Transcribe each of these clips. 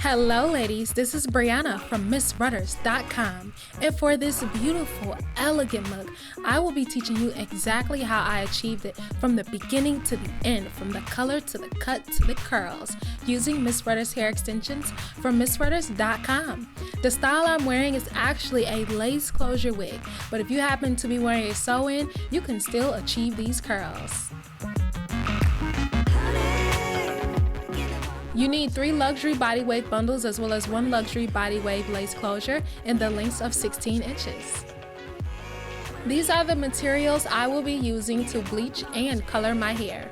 Hello ladies, this is Brianna from MissRudders.com, and for this beautiful, elegant look, I will be teaching you exactly how I achieved it from the beginning to the end, from the color to the cut to the curls, using Miss Rudders hair extensions from MissRudders.com. The style I'm wearing is actually a lace closure wig, but if you happen to be wearing a sew-in, you can still achieve these curls. You need 3 luxury body wave bundles as well as 1 luxury body wave lace closure in the lengths of 16 inches. These are the materials I will be using to bleach and color my hair.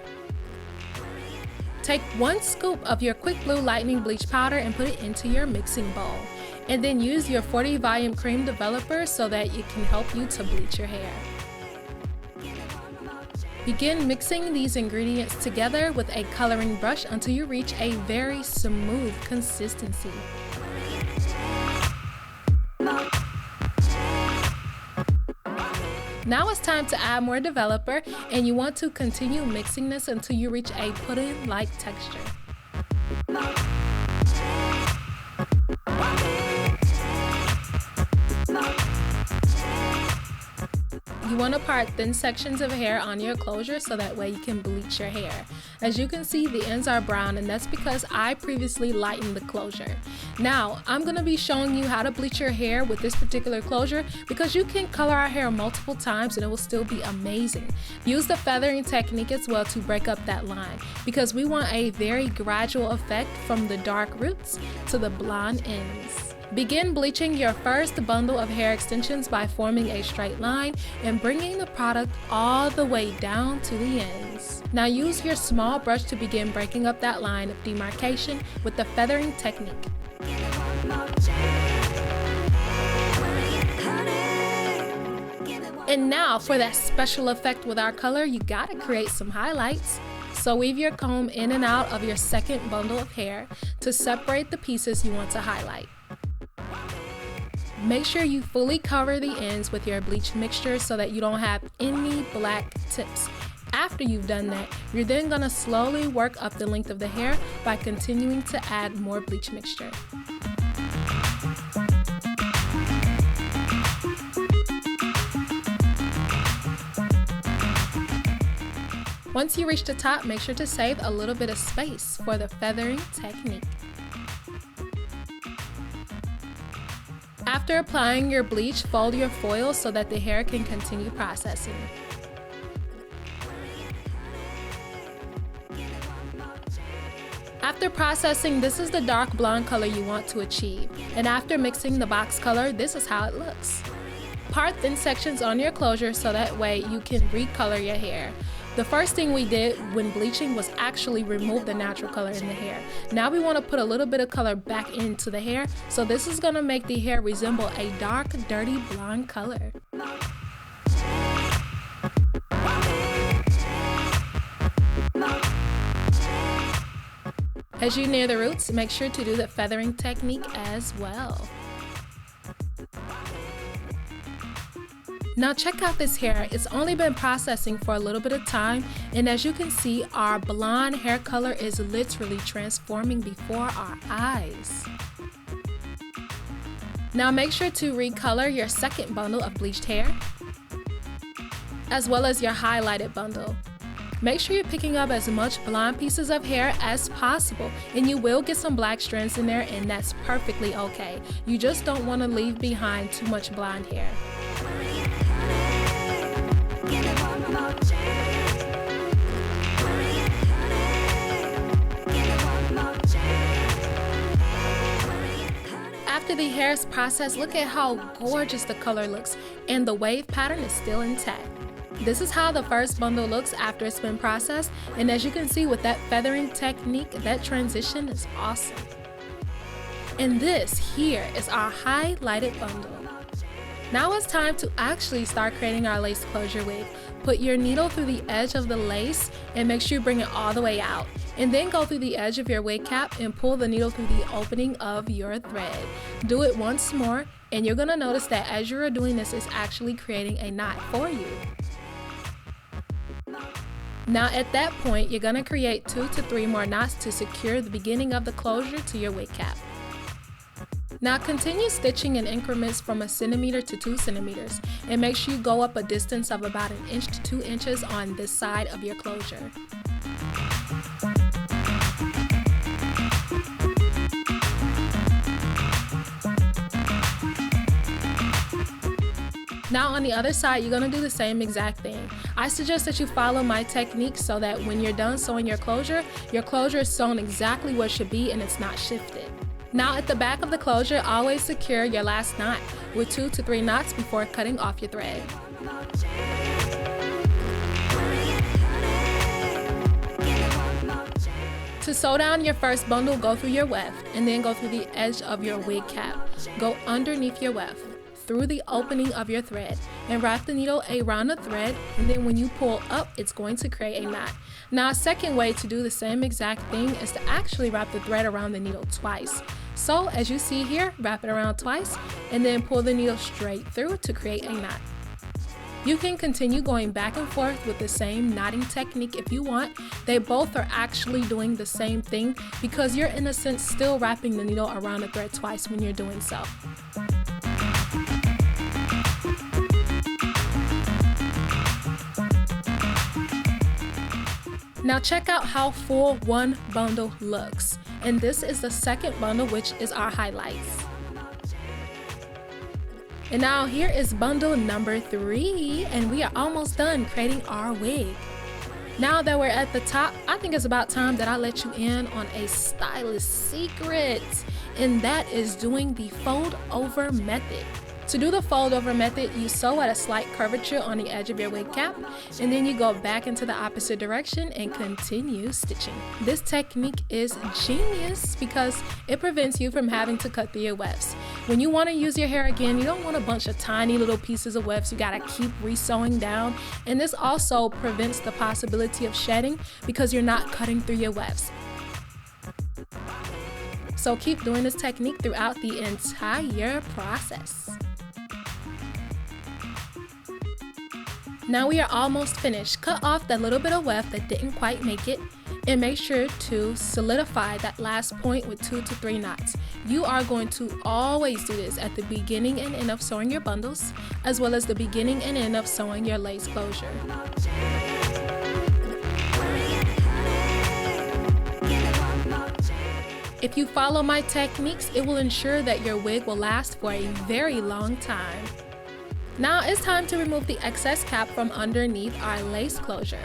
Take 1 scoop of your Quick Blue Lightning bleach powder and put it into your mixing bowl. And then use your 40 volume cream developer so that it can help you to bleach your hair. Begin mixing these ingredients together with a coloring brush until you reach a very smooth consistency. Now it's time to add more developer, and you want to continue mixing this until you reach a pudding-like texture. You want to part thin sections of hair on your closure so that way you can bleach your hair. As you can see, the ends are brown, and that's because I previously lightened the closure. Now, I'm going to be showing you how to bleach your hair with this particular closure because you can color our hair multiple times and it will still be amazing. Use the feathering technique as well to break up that line because we want a very gradual effect from the dark roots to the blonde ends. Begin bleaching your first bundle of hair extensions by forming a straight line and bringing the product all the way down to the ends. Now use your small brush to begin breaking up that line of demarcation with the feathering technique. And now for that special effect with our color, you gotta create some highlights. So weave your comb in and out of your second bundle of hair to separate the pieces you want to highlight. Make sure you fully cover the ends with your bleach mixture so that you don't have any black tips. After you've done that, you're then going to slowly work up the length of the hair by continuing to add more bleach mixture. Once you reach the top, make sure to save a little bit of space for the feathering technique. After applying your bleach, fold your foil so that the hair can continue processing. After processing, this is the dark blonde color you want to achieve. And after mixing the box color, this is how it looks. Part thin sections on your closure so that way you can recolor your hair. The first thing we did when bleaching was actually remove the natural color in the hair. Now we want to put a little bit of color back into the hair, so this is going to make the hair resemble a dark, dirty blonde color. As you near the roots, make sure to do the feathering technique as well. Now check out this hair. It's only been processing for a little bit of time, and as you can see, our blonde hair color is literally transforming before our eyes. Now make sure to recolor your second bundle of bleached hair, as well as your highlighted bundle. Make sure you're picking up as much blonde pieces of hair as possible, and you will get some black strands in there, and that's perfectly okay. You just don't want to leave behind too much blonde hair. After the hair is processed, look at how gorgeous the color looks, and the wave pattern is still intact. This is how the first bundle looks after it's been processed, and as you can see with that feathering technique, that transition is awesome. And this here is our highlighted bundle. Now it's time to actually start creating our lace closure wig. Put your needle through the edge of the lace and make sure you bring it all the way out. And then go through the edge of your wig cap and pull the needle through the opening of your thread. Do it once more, and you're going to notice that as you're doing this, it's actually creating a knot for you. Now at that point, you're going to create 2 to 3 more knots to secure the beginning of the closure to your wig cap. Now continue stitching in increments from 1 centimeter to 2 centimeters, and make sure you go up a distance of about 1 inch to 2 inches on this side of your closure. Now on the other side, you're going to do the same exact thing. I suggest that you follow my technique so that when you're done sewing your closure is sewn exactly where it should be and it's not shifted. Now at the back of the closure, always secure your last knot with 2 to 3 knots before cutting off your thread. To sew down your first bundle, go through your weft and then go through the edge of your wig cap. Go underneath your weft, through the opening of your thread, and wrap the needle around the thread, and then when you pull up, it's going to create a knot. Now a second way to do the same exact thing is to actually wrap the thread around the needle twice. So as you see here, wrap it around twice and then pull the needle straight through to create a knot. You can continue going back and forth with the same knotting technique if you want. They both are actually doing the same thing because you're in a sense still wrapping the needle around the thread twice when you're doing so. Now check out how full one bundle looks. And this is the second bundle, which is our highlights. And now here is bundle number 3, and we are almost done creating our wig. Now that we're at the top, I think it's about time that I let you in on a stylist secret, and that is doing the fold over method. To do the fold over method, you sew at a slight curvature on the edge of your wig cap, and then you go back into the opposite direction and continue stitching. This technique is genius because it prevents you from having to cut through your wefts. When you want to use your hair again, you don't want a bunch of tiny little pieces of wefts you gotta keep re-sewing down, and this also prevents the possibility of shedding because you're not cutting through your wefts. So keep doing this technique throughout the entire process. Now we are almost finished. Cut off that little bit of weft that didn't quite make it, and make sure to solidify that last point with 2 to 3 knots. You are going to always do this at the beginning and end of sewing your bundles, as well as the beginning and end of sewing your lace closure. If you follow my techniques, it will ensure that your wig will last for a very long time. Now it's time to remove the excess cap from underneath our lace closure.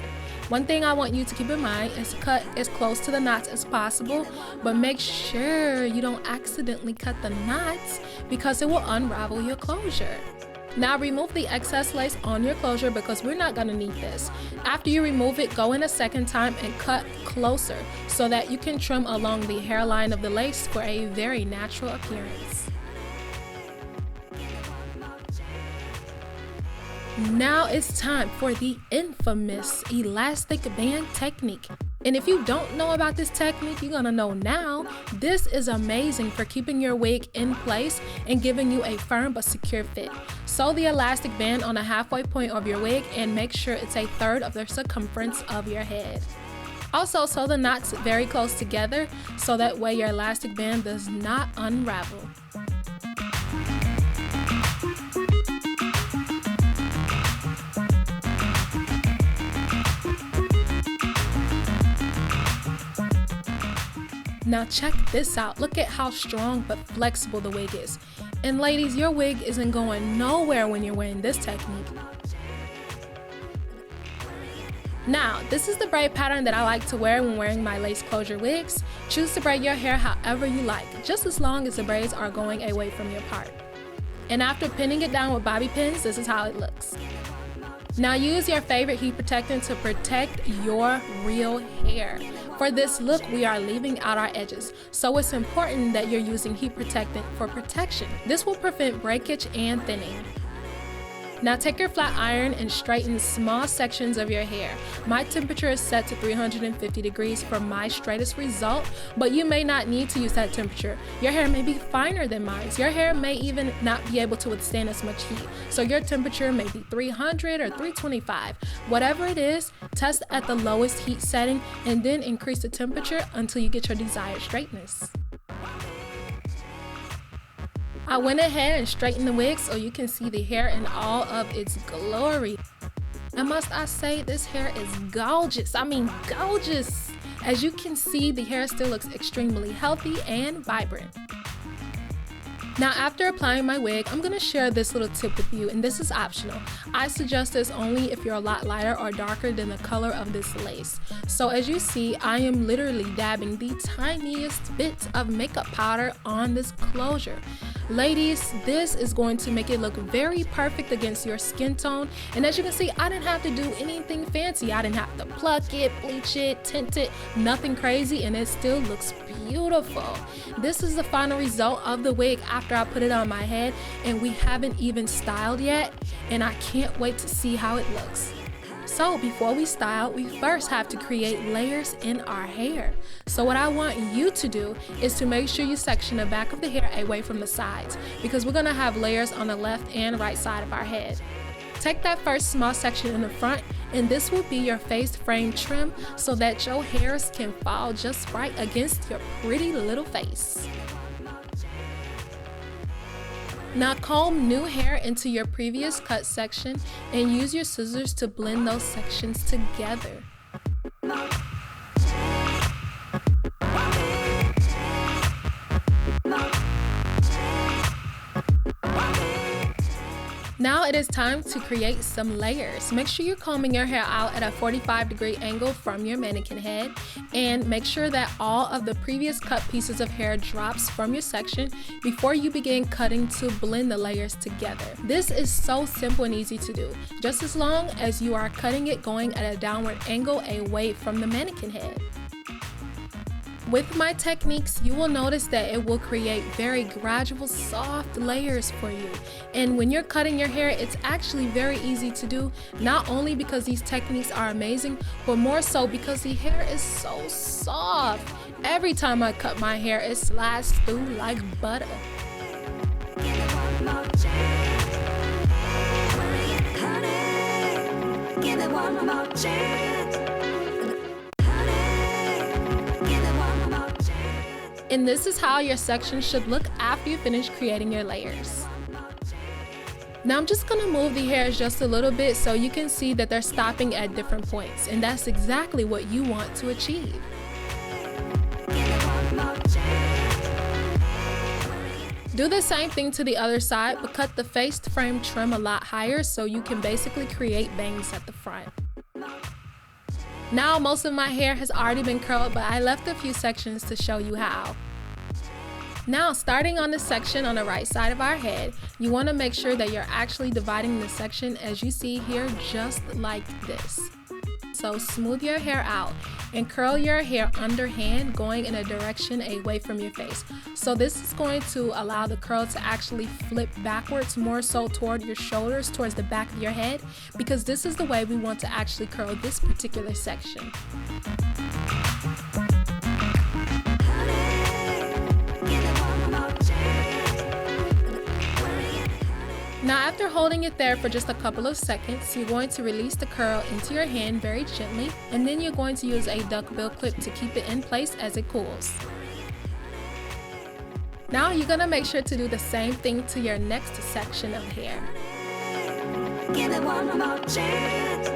One thing I want you to keep in mind is to cut as close to the knots as possible, but make sure you don't accidentally cut the knots because it will unravel your closure. Now remove the excess lace on your closure because we're not going to need this. After you remove it, go in a second time and cut closer so that you can trim along the hairline of the lace for a very natural appearance. Now it's time for the infamous elastic band technique. And if you don't know about this technique, you're gonna know now. This is amazing for keeping your wig in place and giving you a firm but secure fit. Sew the elastic band on the halfway point of your wig and make sure it's 1/3 of the circumference of your head. Also, sew the knots very close together so that way your elastic band does not unravel. Now check this out. Look at how strong but flexible the wig is. And ladies, your wig isn't going nowhere when you're wearing this technique. Now, this is the braid pattern that I like to wear when wearing my lace closure wigs. Choose to braid your hair however you like, just as long as the braids are going away from your part. And after pinning it down with bobby pins, this is how it looks. Now use your favorite heat protectant to protect your real hair. For this look, we are leaving out our edges, so it's important that you're using heat protectant for protection. This will prevent breakage and thinning. Now take your flat iron and straighten small sections of your hair. My temperature is set to 350 degrees for my straightest result, but you may not need to use that temperature. Your hair may be finer than mine. Your hair may even not be able to withstand as much heat. So your temperature may be 300 or 325. Whatever it is, test at the lowest heat setting and then increase the temperature until you get your desired straightness. I went ahead and straightened the wig so you can see the hair in all of its glory. And must I say, this hair is gorgeous. I mean, gorgeous. As you can see, the hair still looks extremely healthy and vibrant. Now, after applying my wig, I'm going to share this little tip with you, and this is optional. I suggest this only if you're a lot lighter or darker than the color of this lace. So as you see, I am literally dabbing the tiniest bits of makeup powder on this closure. Ladies, this is going to make it look very perfect against your skin tone. And as you can see, I didn't have to do anything fancy. I didn't have to pluck it, bleach it, tint it, nothing crazy, and it still looks beautiful. This is the final result of the wig after I put it on my head, and we haven't even styled yet, and I can't wait to see how it looks. So before we style, we first have to create layers in our hair. So what I want you to do is to make sure you section the back of the hair away from the sides, because we're gonna have layers on the left and right side of our head. Take that first small section in the front, and this will be your face frame trim so that your hairs can fall just right against your pretty little face. Now comb new hair into your previous cut section and use your scissors to blend those sections together. Now it is time to create some layers. Make sure you're combing your hair out at a 45-degree angle from your mannequin head, and make sure that all of the previous cut pieces of hair drops from your section before you begin cutting to blend the layers together. This is so simple and easy to do, just as long as you are cutting it going at a downward angle away from the mannequin head. With my techniques, you will notice that it will create very gradual, soft layers for you. And when you're cutting your hair, it's actually very easy to do, not only because these techniques are amazing, but more so because the hair is so soft. Every time I cut my hair, it slides through like butter. And this is how your section should look after you finish creating your layers. Now I'm just gonna move the hairs just a little bit so you can see that they're stopping at different points, and that's exactly what you want to achieve. Do the same thing to the other side, but cut the face frame trim a lot higher so you can basically create bangs at the front. Now most of my hair has already been curled, but I left a few sections to show you how. Now starting on the section on the right side of our head, you want to make sure that you're actually dividing the section as you see here, just like this. So smooth your hair out and curl your hair underhand, going in a direction away from your face. So this is going to allow the curl to actually flip backwards, more so toward your shoulders, towards the back of your head, because this is the way we want to actually curl this particular section. Now after holding it there for just a couple of seconds, you're going to release the curl into your hand very gently, and then you're going to use a duckbill clip to keep it in place as it cools. Now you're going to make sure to do the same thing to your next section of hair. Give it one more chance.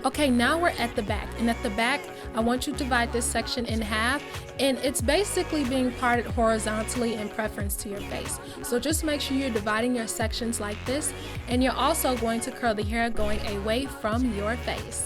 Okay, now we're at the back, and at the back I want you to divide this section in half, and it's basically being parted horizontally in preference to your face. So just make sure you're dividing your sections like this, and you're also going to curl the hair going away from your face.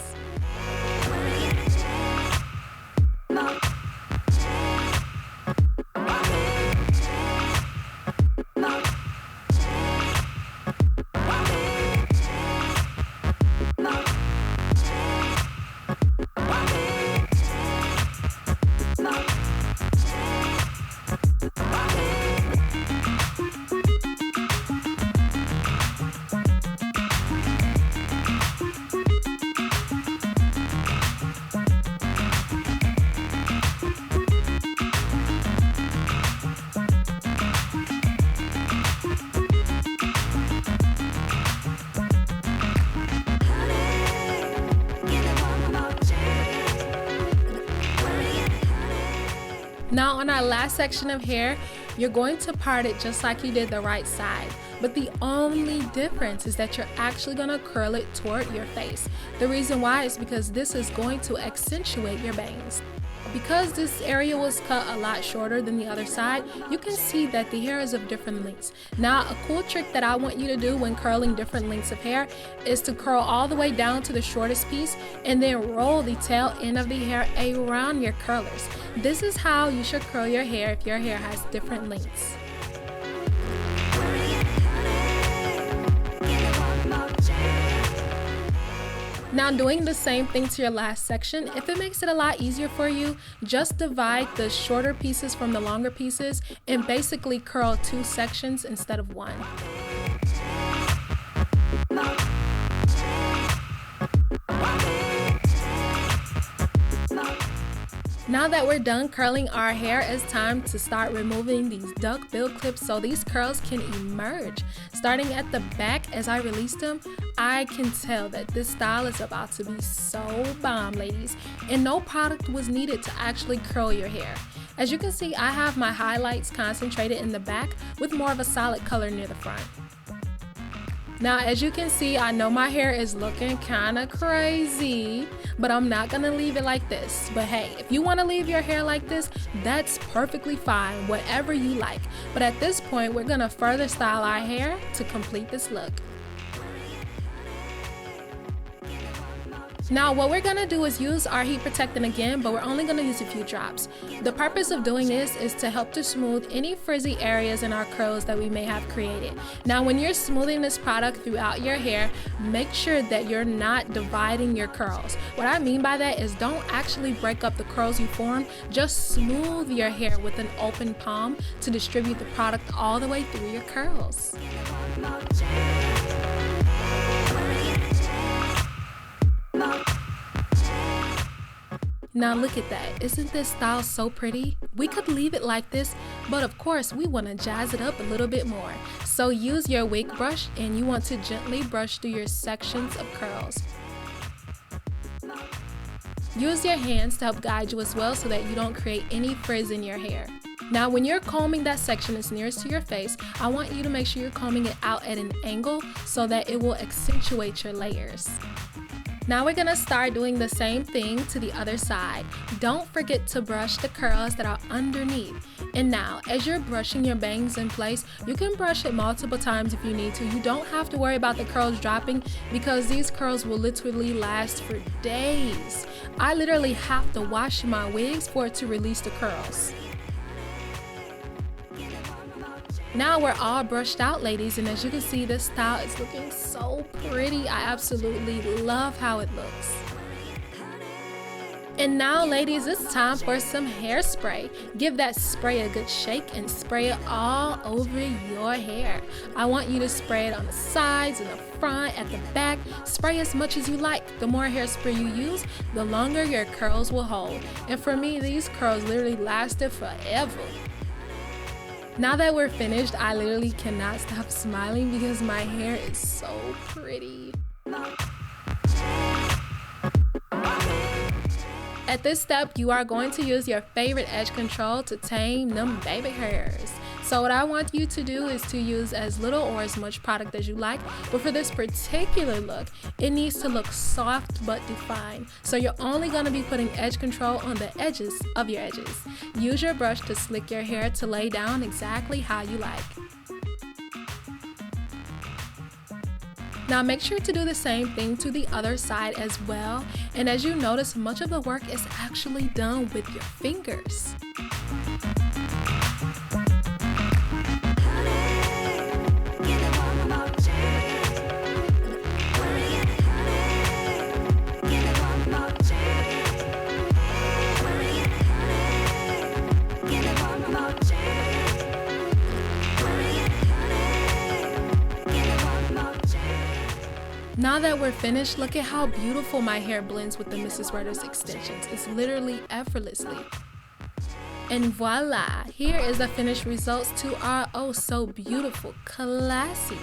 Now on our last section of hair, you're going to part it just like you did the right side. But the only difference is that you're actually going to curl it toward your face. The reason why is because this is going to accentuate your bangs. Because this area was cut a lot shorter than the other side, you can see that the hair is of different lengths. Now, a cool trick that I want you to do when curling different lengths of hair is to curl all the way down to the shortest piece and then roll the tail end of the hair around your curlers. This is how you should curl your hair if your hair has different lengths. Now doing the same thing to your last section, if it makes it a lot easier for you, just divide the shorter pieces from the longer pieces and basically curl 2 sections instead of 1. Now that we're done curling our hair, it's time to start removing these duck-bill clips so these curls can emerge. Starting at the back, as I release them, I can tell that this style is about to be so bomb, ladies, and no product was needed to actually curl your hair. As you can see, I have my highlights concentrated in the back with more of a solid color near the front. Now, as you can see, I know my hair is looking kind of crazy, but I'm not going to leave it like this. But hey, if you want to leave your hair like this, that's perfectly fine, whatever you like. But at this point, we're going to further style our hair to complete this look. Now what we're gonna do is use our heat protectant again, but we're only gonna use a few drops. The purpose of doing this is to help to smooth any frizzy areas in our curls that we may have created. Now when you're smoothing this product throughout your hair, make sure that you're not dividing your curls. What I mean by that is don't actually break up the curls you form, just smooth your hair with an open palm to distribute the product all the way through your curls. Now look at that, isn't this style so pretty? We could leave it like this, but of course we want to jazz it up a little bit more. So use your wig brush and you want to gently brush through your sections of curls. Use your hands to help guide you as well so that you don't create any frizz in your hair. Now when you're combing that section that's nearest to your face, I want you to make sure you're combing it out at an angle so that it will accentuate your layers. Now we're gonna start doing the same thing to the other side. Don't forget to brush the curls that are underneath. And now, as you're brushing your bangs in place, you can brush it multiple times if you need to. You don't have to worry about the curls dropping because these curls will literally last for days. I literally have to wash my wigs for it to release the curls. Now we're all brushed out, ladies, and as you can see, this style is looking so pretty. I absolutely love how it looks. And now, ladies, it's time for some hairspray. Give that spray a good shake and spray it all over your hair. I want you to spray it on the sides, in the front, at the back. Spray as much as you like. The more hairspray you use, the longer your curls will hold. And for me, these curls literally lasted forever. Now that we're finished, I literally cannot stop smiling because my hair is so pretty. At this step, you are going to use your favorite edge control to tame them baby hairs. So what I want you to do is to use as little or as much product as you like, but for this particular look, it needs to look soft but defined. So you're only going to be putting edge control on the edges of your edges. Use your brush to slick your hair to lay down exactly how you like. Now make sure to do the same thing to the other side as well. And as you notice, much of the work is actually done with your fingers. Now that we're finished, look at how beautiful my hair blends with the Mrs. Werder's extensions. It's literally effortlessly. And voila, here is the finished results to our oh so beautiful, classy,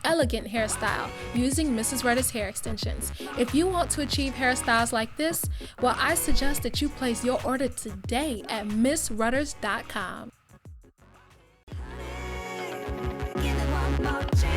elegant hairstyle using Mrs. Redder's hair extensions. If you want to achieve hairstyles like this, well, I suggest that you place your order today at missrudders.com. Give it one more chance.